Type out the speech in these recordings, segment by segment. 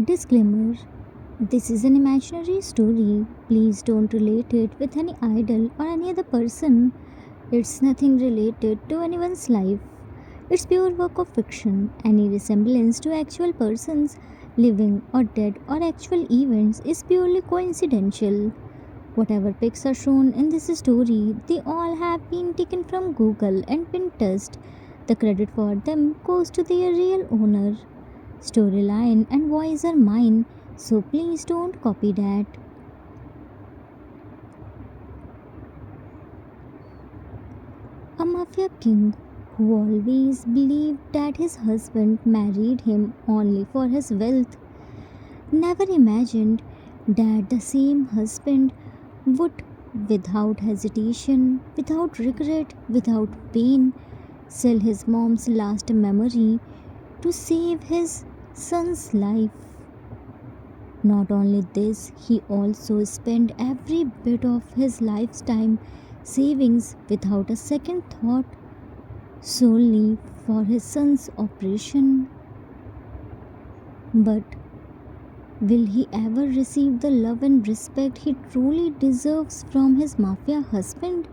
Disclaimer: this is an imaginary story. Please don't relate it with any idol or any other person. It's nothing related to anyone's life. It's pure work of fiction. Any resemblance to actual persons, living or dead, or actual events is purely coincidental. Whatever pics are shown in this story, they all have been taken from Google and Pinterest. The credit for them goes to their real owner. Storyline and voice are mine, so please don't copy that. A mafia king who always believed that his husband married him only for his wealth never imagined that the same husband would, without hesitation, without regret, without pain, sell his mom's last memory to save his son's life. Not only this, he also spent every bit of his lifetime savings without a second thought solely for his son's operation. But will he ever receive the love and respect he truly deserves from his mafia husband?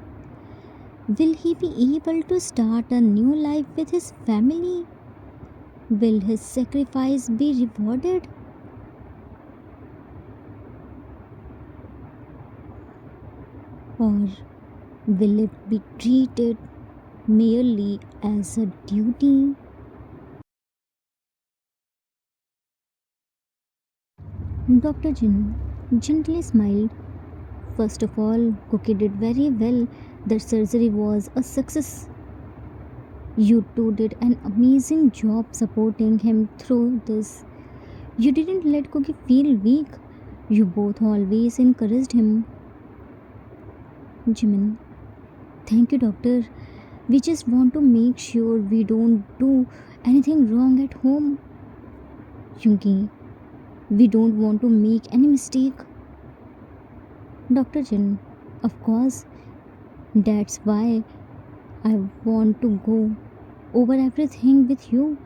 Will he be able to start a new life with his family? Will his sacrifice be rewarded? Or will it be treated merely as a duty? Dr. Jin gently smiled. First of all, Cookie did very well. The surgery was a success. You two did an amazing job supporting him through this. You didn't let Cookie feel weak. You both always encouraged him. Jimin, thank you, doctor. We just want to make sure we don't do anything wrong at home. Yunki, we don't want to make any mistake. Dr. Jin, of course, that's why I want to go over everything with you.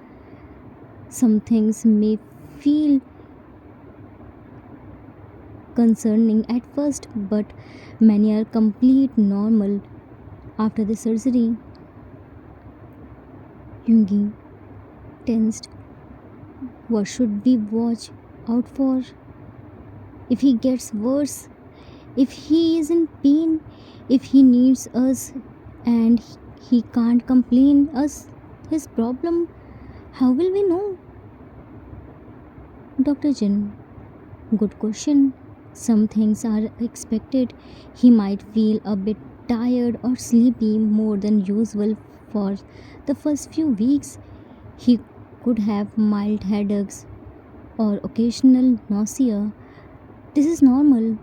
Some things may feel concerning at first, but many are complete normal after the surgery. Yungi tensed. What should we watch out for? If he gets worse, if he is in pain, if he needs us and he can't complain us his problem, how will we know? Dr. Jin, good question. Some things are expected. He might feel a bit tired or sleepy more than usual for the first few weeks. He could have mild headaches or occasional nausea. This is normal.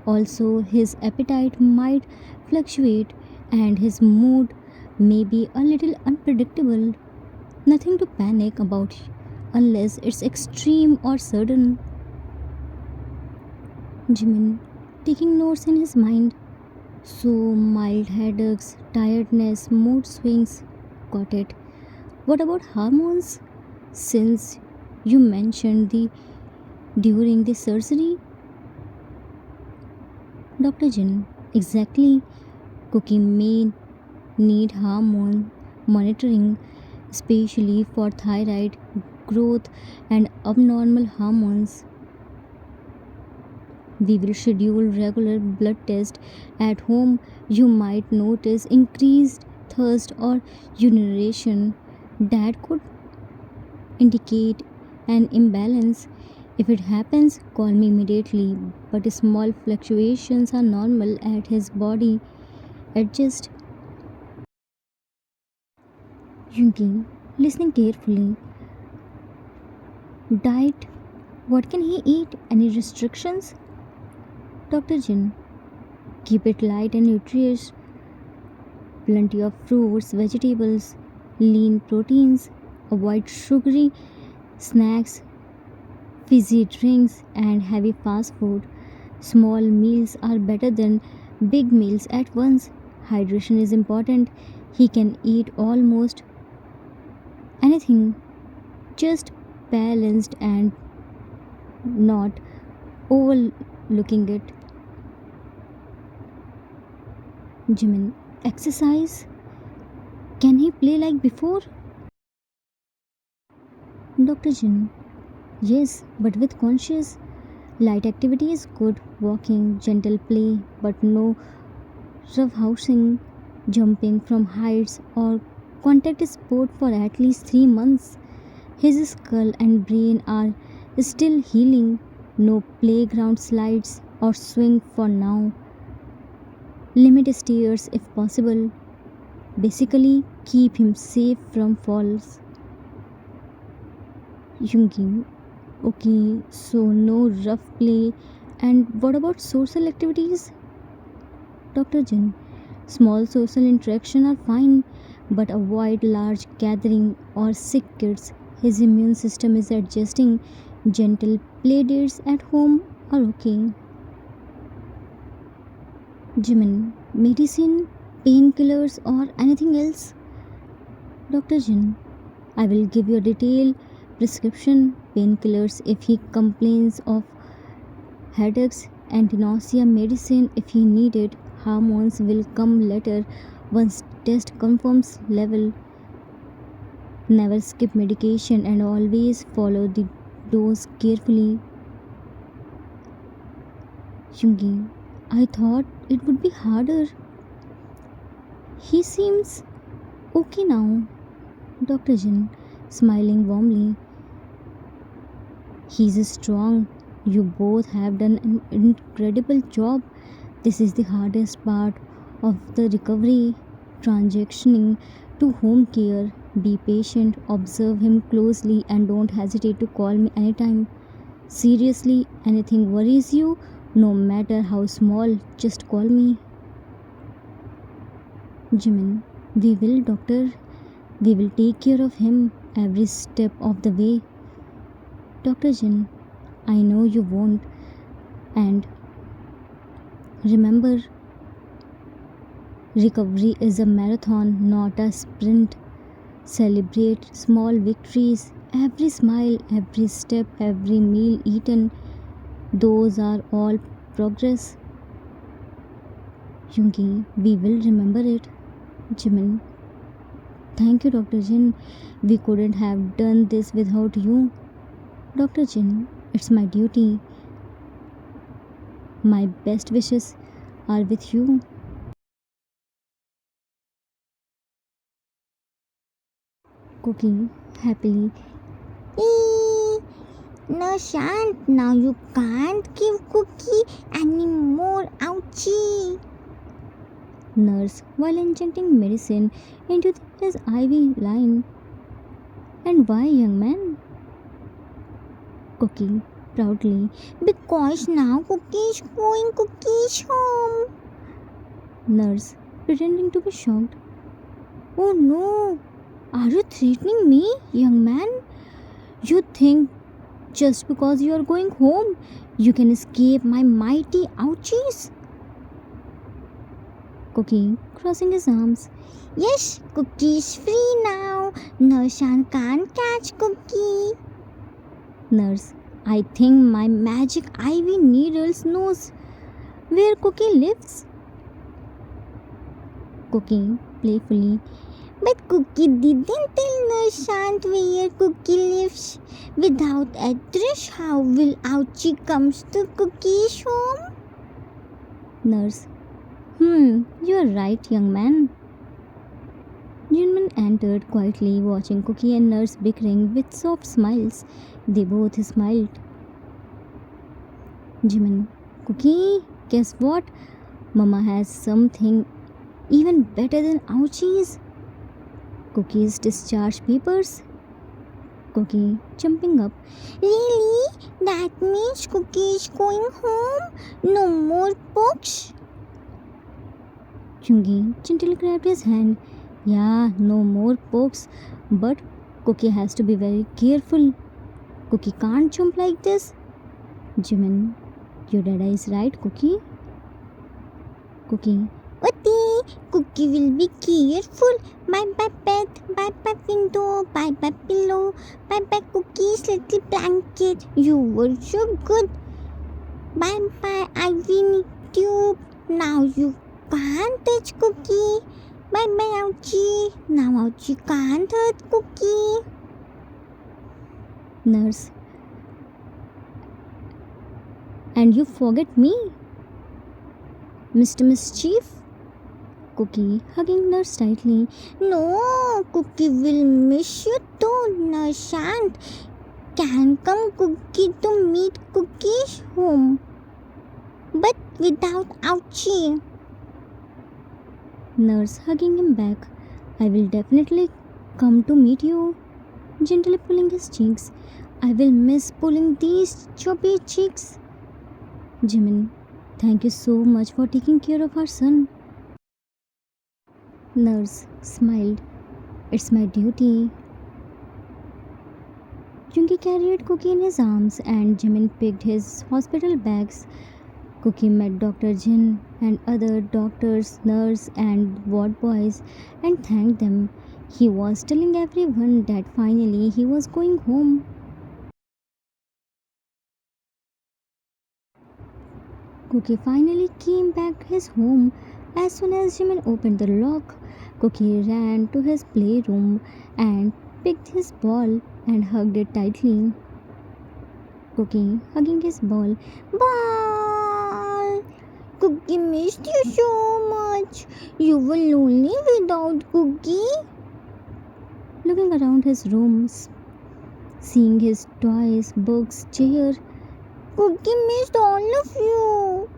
Also, his appetite might fluctuate and his mood may be a little unpredictable. Nothing to panic about unless it's extreme or sudden. Jimin, taking notes in his mind. So, mild headaches, tiredness, mood swings. Got it. What about hormones? Since you mentioned the during the surgery, Dr. Jin, exactly. Cookie may need hormone monitoring, especially for thyroid growth and abnormal hormones. We will schedule regular blood tests at home. You might notice increased thirst or urination that could indicate an imbalance. If it happens, call me immediately. But small fluctuations are normal at his body. Adjust. Yunki, listening carefully. Diet. What can he eat? Any restrictions? Dr. Jin, keep it light and nutritious. Plenty of fruits, vegetables, lean proteins. Avoid sugary snacks, fizzy drinks, and heavy fast food. Small meals are better than big meals at once. Hydration is important. He can eat almost anything, just balanced and not overlooking it. Jimin, exercise? Can he play like before? Dr. Jin, yes, but with conscious. Light activity is good, walking, gentle play, but no roughhousing, jumping from heights, or contact sport for at least 3 months. His skull and brain are still healing. No playground slides or swing for now. Limit stairs if possible. Basically, keep him safe from falls. Yungi, okay, so no rough play. And what about social activities? Dr. Jin, small social interaction are fine, but avoid large gathering or sick kids. His immune system is adjusting. Gentle play dates at home are okay. Jimin, medicine, painkillers, or anything else? Dr. Jin, I will give you a detailed prescription painkillers if he complains of headaches, anti-nausea medicine if he needed. Hormones will come later once test confirms level. Never skip medication and always follow the dose carefully. Yungi, I thought it would be harder. He seems okay now. Dr. Jin, smiling warmly. He's strong. You both have done an incredible job. This is the hardest part of the recovery, transitioning to home care. Be patient, observe him closely, and don't hesitate to call me anytime. Seriously, anything worries you, no matter how small, just call me. Jimin, we will, doctor. We will take care of him every step of the way. Dr. Jin, I know you won't. And remember, recovery is a marathon, not a sprint. Celebrate small victories. Every smile, every step, every meal eaten. Those are all progress. Yungi, we will remember it. Jimin, thank you, Dr. Jin. We couldn't have done this without you. Dr. Jin, it's my duty. My best wishes are with you. Cooking happily. Eee, no, Shant, now you can't give Cookie any more. Ouchie. Nurse while injecting medicine into his IV line. And why, young man? Cookie proudly. Because now Cookie's going Cookie's home. Nurse pretending to be shocked. Oh no, are you threatening me, young man? You think just because you are going home, you can escape my mighty ouchies? Cookie crossing his arms. Yes, Cookie's free now. No, Shant can't catch Cookie. Nurse, I think my magic IV needles knows where Cookie lives. Cookie playfully. But Cookie didn't tell Nurse Shant where Cookie lives. Without address, how will Ouchie comes to Cookie's home? Nurse, you are right, young man. Jinmin entered quietly, watching Cookie and Nurse bickering with soft smiles. They both smiled. Jimin, Cookie, guess what? Mama has something even better than ouchies. Cookie's discharge papers. Cookie jumping up. Really? That means Cookie's going home? No more books? Chungi gently grabbed his hand. Yeah, no more pokes, but Cookie has to be very careful. Cookie can't jump like this. Jimin, your dada is right, Cookie. Cookie, Uti, Cookie will be careful. Bye bye pet, bye bye window, bye bye pillow, bye bye Cookie's little blanket. You were so good. Bye bye Ivy tube. Now you can't touch Cookie. Bye bye Ouchie. Now Ouchie can't hurt Cookie. Nurse, and you forget me, Mr. Mischief? Cookie hugging Nurse tightly. No, Cookie will miss you too. Nashant can come Cookie to meet Cookie's home, but without Ouchie. Nurse hugging him back. I will definitely come to meet you. Gently pulling his cheeks. I will miss pulling these chubby cheeks. Jimin, thank you so much for taking care of our son. Nurse smiled. It's my duty. Jungi carried Cookie in his arms and Jimin picked his hospital bags. Cookie met Dr. Jin and other doctors, nurse and ward boys and thanked them. He was telling everyone that finally he was going home. Cookie finally came back his home. As soon as Jimin opened the lock, Cookie ran to his playroom and picked his ball and hugged it tightly. Cookie hugging his ball. Ball! Cookie missed you so much. You were lonely without Cookie. Looking around his rooms, seeing his toys, books, chair, Cookie missed all of you.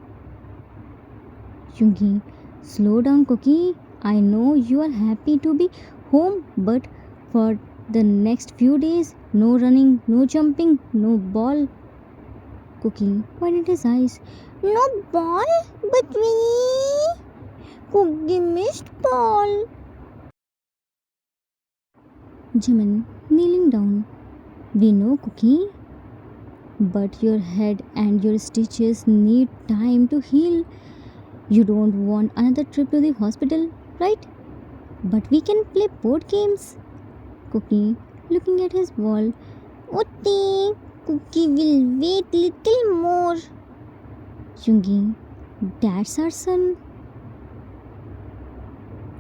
Jungi, slow down, Cookie. I know you are happy to be home, but for the next few days, no running, no jumping, no ball. Cookie widened his eyes. No ball, but we. Cookie missed ball. Jimin kneeling down. We know, Cookie, but your head and your stitches need time to heal. You don't want another trip to the hospital, right? But we can play board games. Cookie looking at his wall. Utti, Cookie will wait little more. Jungi, that's our son.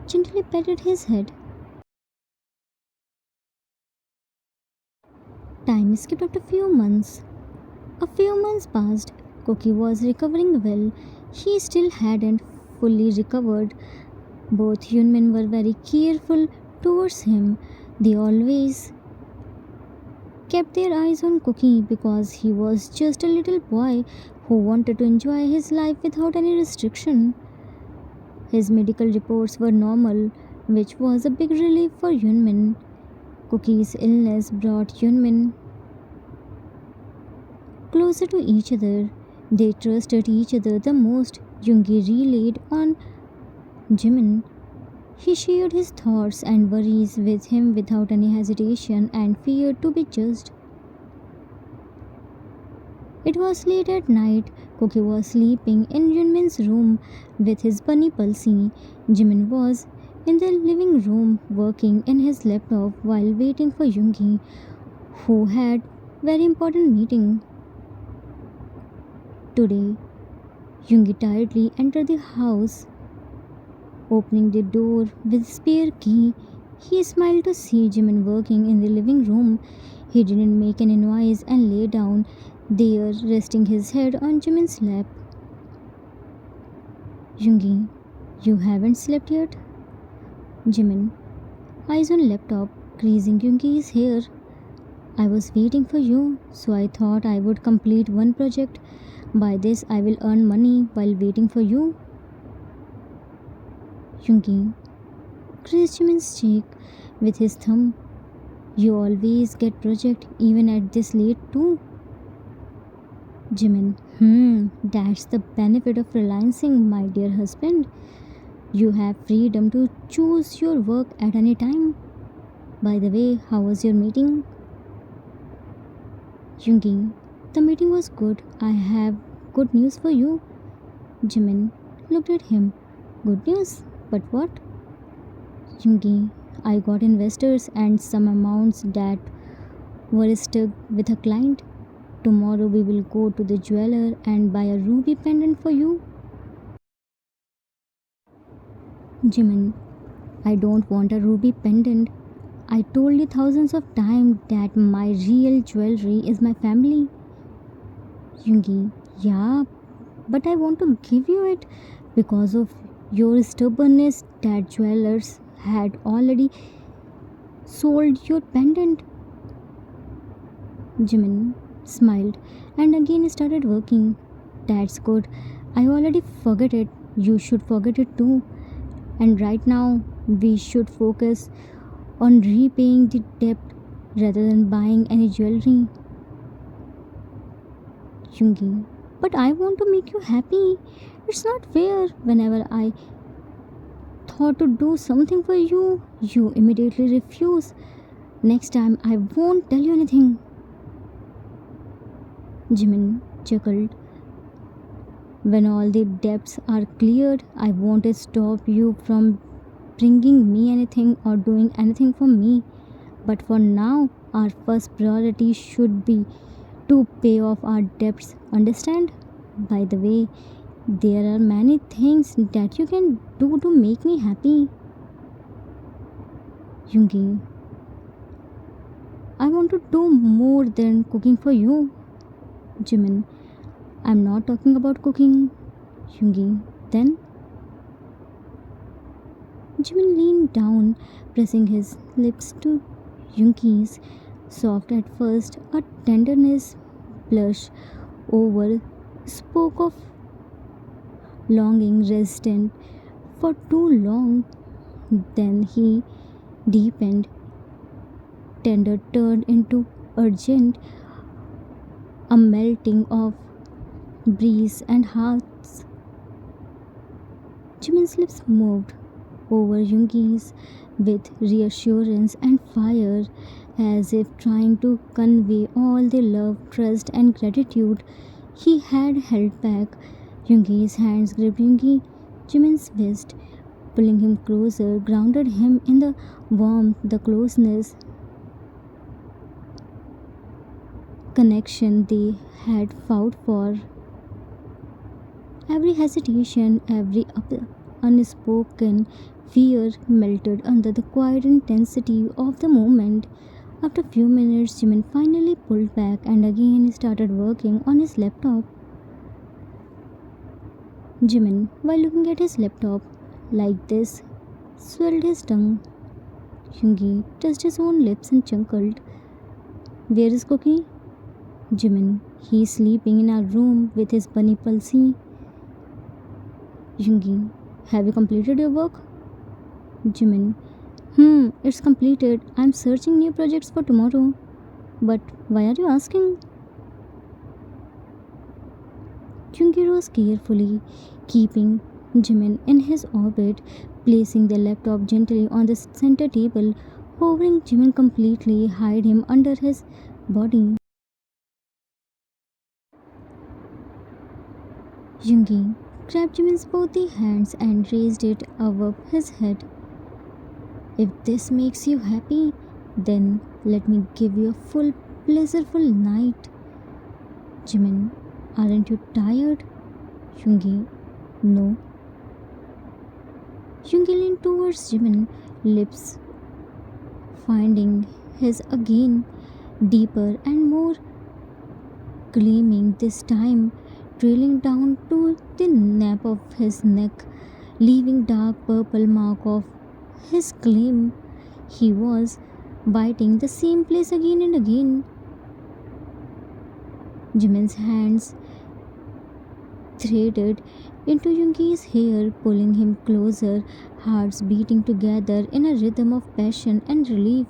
Gently patted his head. Time skipped up to few months. A few months passed. Cookie was recovering well. He still hadn't fully recovered. Both Yunmin were very careful towards him. They always kept their eyes on Cookie because he was just a little boy who wanted to enjoy his life without any restriction. His medical reports were normal, which was a big relief for Yunmin. Cookie's illness brought Yunmin closer to each other. They trusted each other the most. Jungi relied on Jimin. He shared his thoughts and worries with him without any hesitation and feared to be judged. It was late at night. Cookie was sleeping in Yunmin's room with his bunny Pulsi. Jimin was in the living room working in his laptop while waiting for Jungi, who had very important meeting. Today, Jungi tiredly entered the house. Opening the door with spare key, he smiled to see Jimin working in the living room. He didn't make any noise and lay down there, resting his head on Jimin's lap. Jungi, you haven't slept yet? Jimin, eyes on laptop, greasing Jungi's hair. I was waiting for you, so I thought I would complete one project. By this, I will earn money while waiting for you. Jungi grazed Jimin's cheek with his thumb. You always get project even at this late too. Jimin, that's the benefit of freelancing, my dear husband. You have freedom to choose your work at any time. By the way, how was your meeting? Jungi, the meeting was good. I have good news for you. Jimin looked at him. Good news? But what? Yungi, I got investors and some amounts that were stuck with a client. Tomorrow we will go to the jeweler and buy a ruby pendant for you. Jimin, I don't want a ruby pendant. I told you thousands of times that my real jewelry is my family. Yungi, yeah, but I want to give you it because of your stubbornness that jewelers had already sold your pendant. Jimin smiled and again started working. That's good. I already forget it. You should forget it too. And right now, we should focus on repaying the debt rather than buying any jewelry. Yungi, but I want to make you happy. It's not fair. Whenever I thought to do something for you, you immediately refuse. Next time, I won't tell you anything. Jimin chuckled. When all the debts are cleared, I won't stop you from bringing me anything or doing anything for me. But for now, our first priority should be to pay off our debts. Understand? By the way, there are many things that you can do to make me happy. Yungi, I want to do more than cooking for you. Jimin, I'm not talking about cooking. Yungi, then Jimin leaned down, pressing his lips to Yungi's. Soft at first, a tenderness blush over spoke of longing resident for too long. Then he deepened. Tender turned into urgent, a melting of breeze and hearts. Jimin's lips moved over Yungi's with reassurance and fire, as if trying to convey all the love, trust, and gratitude he had held back. Yungi's hands gripped Jimin's waist, pulling him closer, grounded him in the warmth, the closeness, connection they had fought for. Every hesitation, every unspoken fear melted under the quiet intensity of the moment. After a few minutes, Jimin finally pulled back and again started working on his laptop. Jimin, while looking at his laptop like this, swelled his tongue. Hyungi touched his own lips and chuckled. Where is Cookie? Jimin, he is sleeping in our room with his bunny Pulsi. Hyungi, have you completed your work? Jimin, it's completed. I'm searching new projects for tomorrow. But why are you asking? Hyungi rose carefully, keeping Jimin in his orbit, placing the laptop gently on the center table, hovering Jimin completely, hide him under his body. Hyungi grabbed Jimin's both the hands and raised it above his head. If this makes you happy, then let me give you a full, pleasureful night. Jimin, aren't you tired? Hyungi, no. Hyungi leaned towards Jimin, lips finding his again, deeper and more gleaming this time, trailing down to the nape of his neck, leaving dark purple mark of his gleam. He was biting the same place again and again. Jimin's hands threaded into Yungi's hair, pulling him closer, hearts beating together in a rhythm of passion and relief.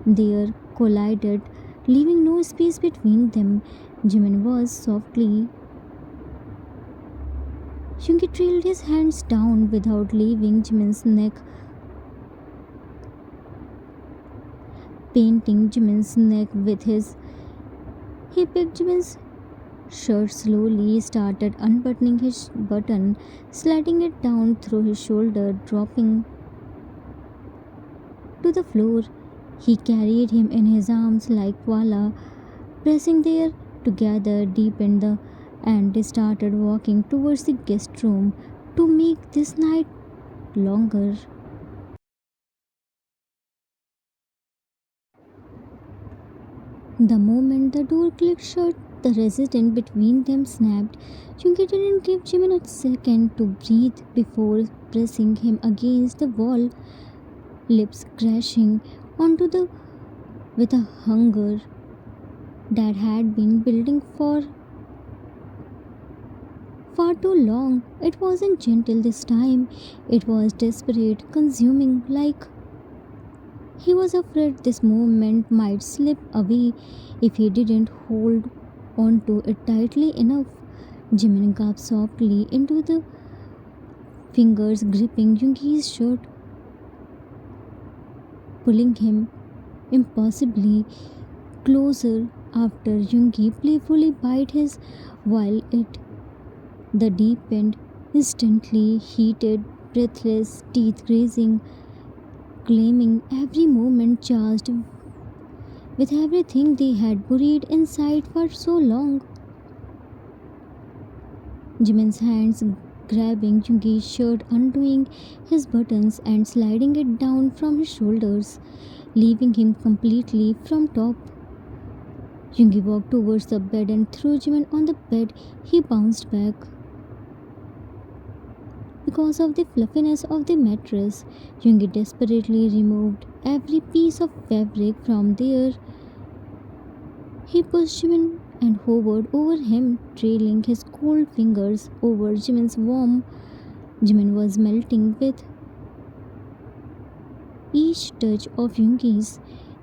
They collided, leaving no space between them. Jimin was softly. Yungi trailed his hands down without leaving Jimin's neck, painting Jimin's neck with his. He picked Jimin's shirt slowly started unbuttoning his button, sliding it down through his shoulder, dropping to the floor. He carried him in his arms like koala, pressing their together deep in the and they started walking towards the guest room to make this night longer. The moment the door clicked shut, the resident between them snapped. Jungi didn't give Jimin a second to breathe before pressing him against the wall, lips crashing onto the with a hunger that had been building for far too long. It wasn't gentle this time, it was desperate, consuming, like he was afraid this moment might slip away if he didn't hold onto it tightly enough. Jimin gulped softly into the fingers gripping Yungi's shirt, pulling him impossibly closer after Yungi playfully bit his while it the deepened, instantly heated, breathless, teeth grazing, claiming every moment charged with everything they had buried inside for so long. Jimin's hands grabbing Jungi's shirt, undoing his buttons and sliding it down from his shoulders, leaving him completely from top. Jungi walked towards the bed and threw Jimin on the bed. He bounced back. Because of the fluffiness of the mattress, Jungi desperately removed every piece of fabric from there. He pushed Jimin and hovered over him, trailing his cold fingers over Jimin's warm. Jimin was melting with each touch of Jungi's.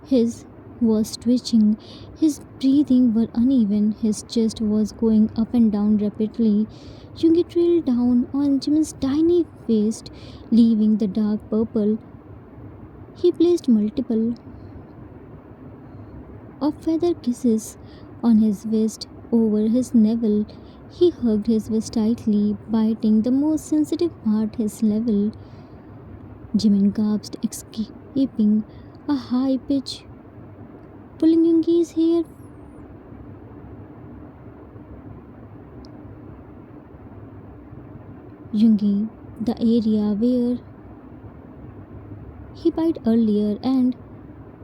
His was twitching, his breathing were uneven, his chest was going up and down rapidly. Jungi trailed down on Jimin's tiny face, leaving the dark purple. He placed multiple of feather kisses on his waist over his navel. He hugged his waist tightly, biting the most sensitive part, his level. Jimin gasped, escaping a high pitch, pulling Yungi's hair. Yungi, the area where he bit earlier and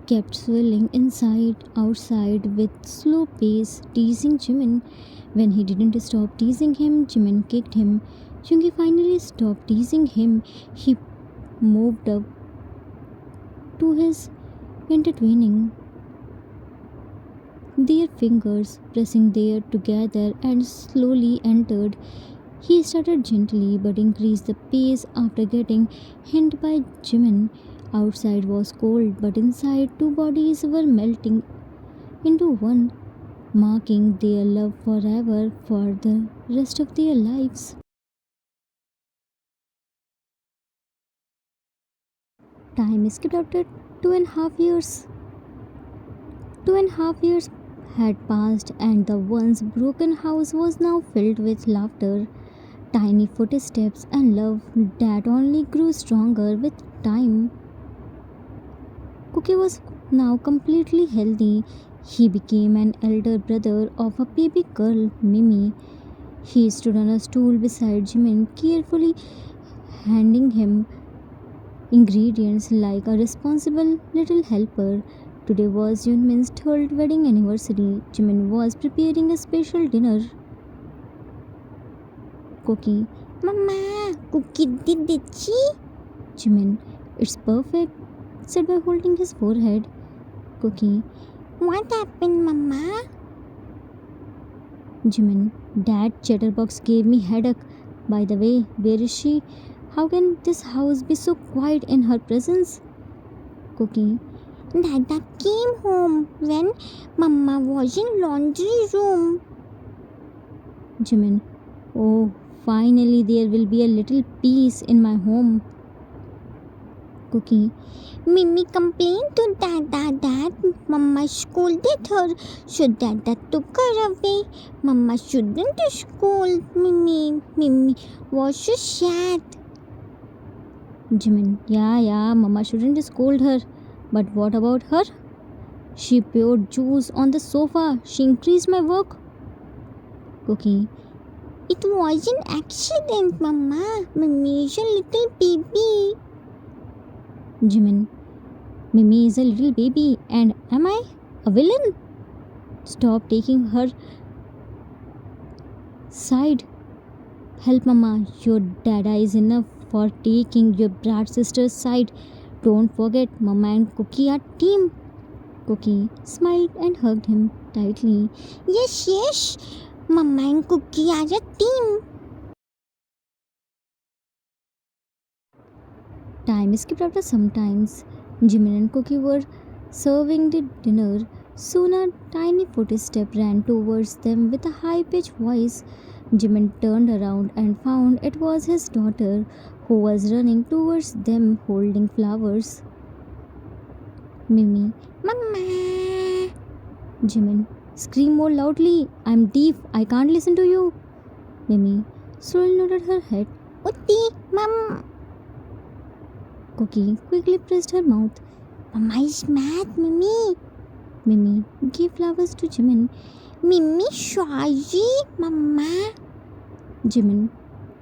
kept swelling inside outside with slow pace, teasing Jimin. When he didn't stop teasing him, Jimin kicked him. Jungi finally stopped teasing him. He moved up to his entertaining, their fingers pressing there together and slowly entered. He started gently but increased the pace after getting hit by Jimin. Outside was cold, but inside two bodies were melting into one, marking their love forever for the rest of their lives. Time skipped after 2.5 years. 2.5 years had passed, and the once broken house was now filled with laughter, tiny footsteps, and love that only grew stronger with time. Cookie was now completely healthy. He became an elder brother of a baby girl, Mimi. He stood on a stool beside Jimin, carefully handing him ingredients like a responsible little helper. Today was Yunmin's third wedding anniversary. Jimin was preparing a special dinner. Cookie, Mama, cookie did it. Jimin, it's perfect, said by holding his forehead. Cookie, What happened, Mama? Jimin, that chatterbox gave me headache. By the way, where is she? How can this house be so quiet in her presence? Cookie, Dada came home when Mama was in laundry room. Jimin, oh, finally there will be a little peace in my home. Cookie. Mimi complained to Dada that Mama scolded her, so Dada took her away. Mama shouldn't scold Mimi. Mimi was so sad. Jimin. Yeah, Mama shouldn't scold her. But what about her? She poured juice on the sofa. She increased my work. Cookie. It was an accident, Mama. Mimi is a little baby. Jimin. Mimi is a little baby, and am I a villain? Stop taking her side. Help Mama. Your dada is enough for taking your brat sister's side. Don't forget, Mama and Cookie are team. Cookie smiled and hugged him tightly. Yes. Mama and Cookie are a team. Time skipped after some times. Jimin and Cookie were serving the dinner. Soon a tiny footstep ran towards them with a high-pitched voice. Jimin turned around and found it was his daughter who was running towards them holding flowers. Mimi. Mama. Jimin. Scream more loudly. I'm deaf. I can't listen to you. Mimi slowly nodded her head. Utti, Mom. Cookie quickly pressed her mouth. Mama is mad, Mimi. Mimi gave flowers to Jimin. Mimi sorry, Mama. Jimin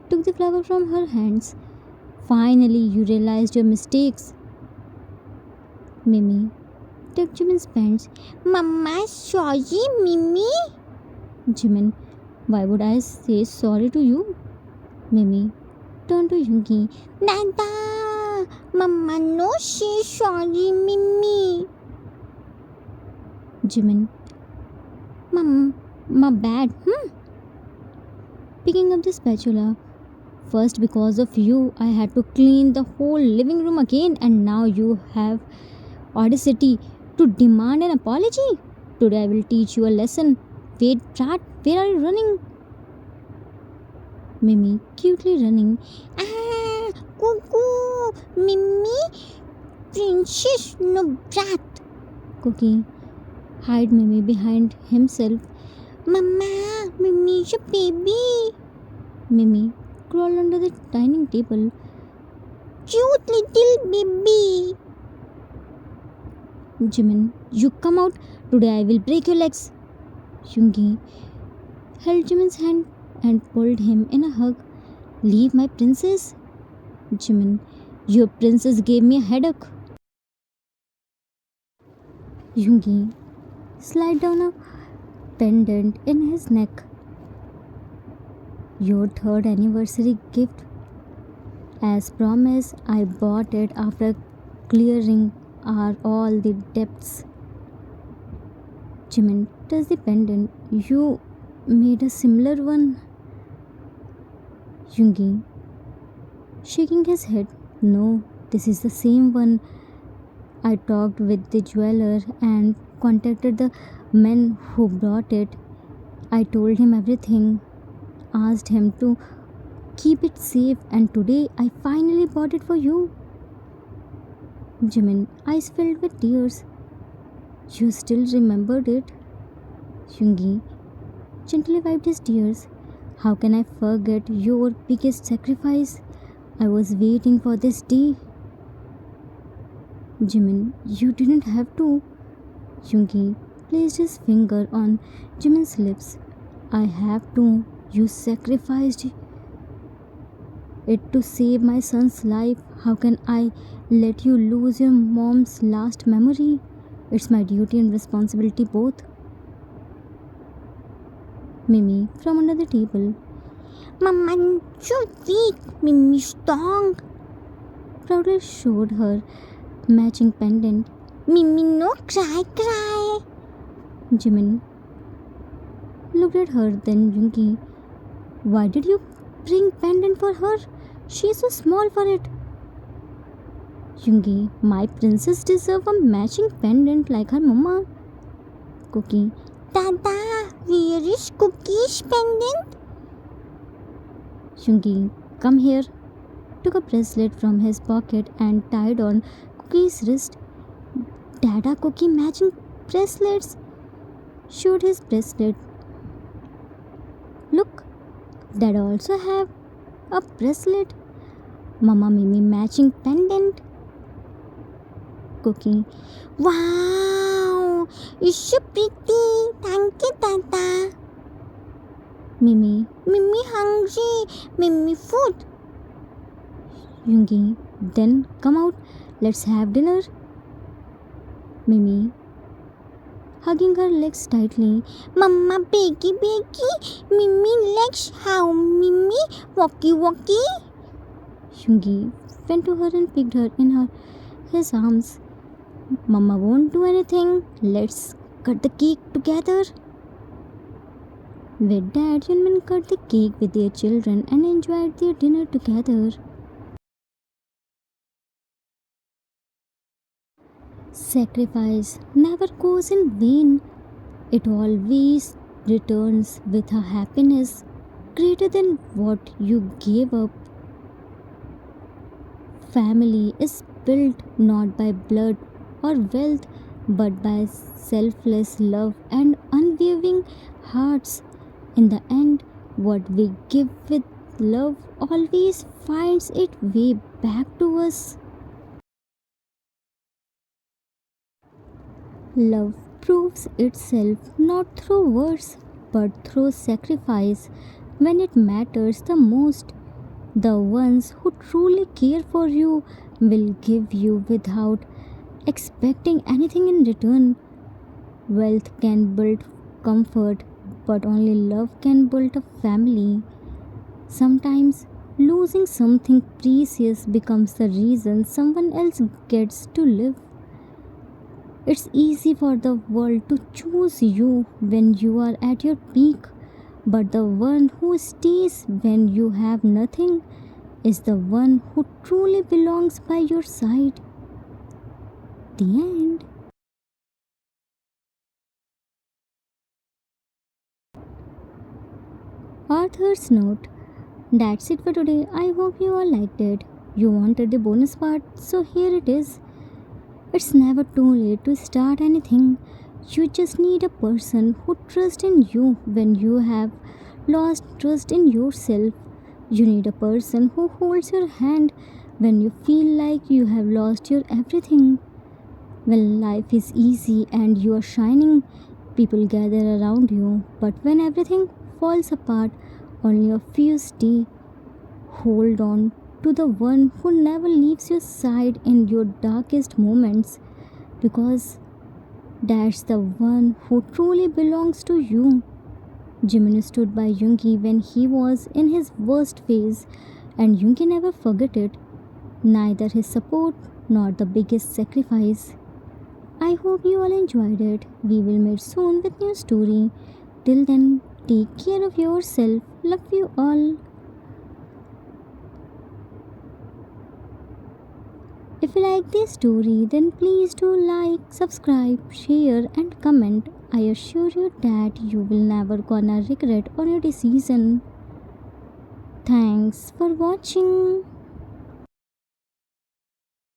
took the flower from her hands. Finally, you realized your mistakes. Mimi took Jimin's pants. Mama sorry, Mimi. Jimin, why would I say sorry to you? Mimi turned to Yoongi. Dada, Mama no say sorry, Mimi. Jimin, my bad. Picking up the spatula. First, because of you, I had to clean the whole living room again, and now you have audacity to demand an apology. Today I will teach you a lesson. Wait, Brat, where are you running? Mimi, cutely running. Cuckoo, Mimi, princess, no brat. Cookie, hide Mimi behind himself. Mama, Mimi is a baby. Mimi crawled under the dining table. Cute little baby. Jimin, you come out. Today I will break your legs. Yoongi held Jimin's hand and pulled him in a hug. Leave my princess. Jimin, your princess gave me a headache. Yoongi slid down a pendant in his neck. Your third anniversary gift. As promised, I bought it after clearing all the debts. Jimin touched the pendant. You made a similar one. Yoongi shaking his head. No, this is the same one. I talked with the jeweler and contacted the man who brought it. I told him everything, asked him to keep it safe, and today I finally bought it for you. Jimin, eyes filled with tears. You still remembered it? Yoongi gently wiped his tears. How can I forget your biggest sacrifice? I was waiting for this day. Jimin, you didn't have to. Yoongi placed his finger on Jimin's lips. I have to. You sacrificed it to save my son's life. How can I let you lose your mom's last memory? It's my duty and responsibility both. Mimi from under the table. Mama, so weak. Mimi strong. Proudly showed her matching pendant. Mimi no cry. Jimin looked at her, then Yoongi. Why did you bring pendant for her? She is so small for it. Yoongi, my princess deserves a matching pendant like her mama. Cookie. Dada, where is Cookie's pendant? Yoongi, come here. took a bracelet from his pocket and tied on Cookie's wrist. Dada, Cookie matching bracelets. Showed his bracelet. Look, Dada also have a bracelet. Mama Mimi matching pendant. Cookie. Wow, you're so pretty. Thank you, Tata. Mimi. Mimi hungry. Mimi food. Yungi. Then come out. Let's have dinner. Mimi. Hugging her legs tightly. Mama beggy beggy. Mimi legs how? Mimi walkie walkie. Yungi went to her and picked her in his arms. Mama won't do anything. Let's cut the cake together. With Dad, Yunmin cut the cake with their children and enjoyed their dinner together. Sacrifice never goes in vain. It always returns with a happiness greater than what you gave up. Family is built not by blood or wealth but by selfless love and unwavering hearts. In the end, what we give with love always finds its way back to us. Love proves itself not through words but through sacrifice when it matters the most. The ones who truly care for you will give you without expecting anything in return. Wealth can build comfort, but only love can build a family. Sometimes losing something precious becomes the reason someone else gets to live. It's easy for the world to choose you when you are at your peak, but the one who stays when you have nothing is the one who truly belongs by your side. The end. Author's note. That's it for today. I hope you all liked it. You wanted the bonus part, so here it is. It's never too late to start anything. You just need a person who trusts in you when you have lost trust in yourself. You need a person who holds your hand when you feel like you have lost your everything. When life is easy and you are shining, people gather around you. But when everything falls apart, only a few stay. Hold on to the one who never leaves your side in your darkest moments, because that's the one who truly belongs to you. Jiminy stood by Yungi when he was in his worst phase, and Yungi never forgot it, neither his support nor the biggest sacrifice. I hope you all enjoyed it. We will meet soon with new story. Till then, take care of yourself. Love you all. If you like this story, then please do like, subscribe, share, and comment. I assure you that you will never gonna regret on your decision. Thanks for watching.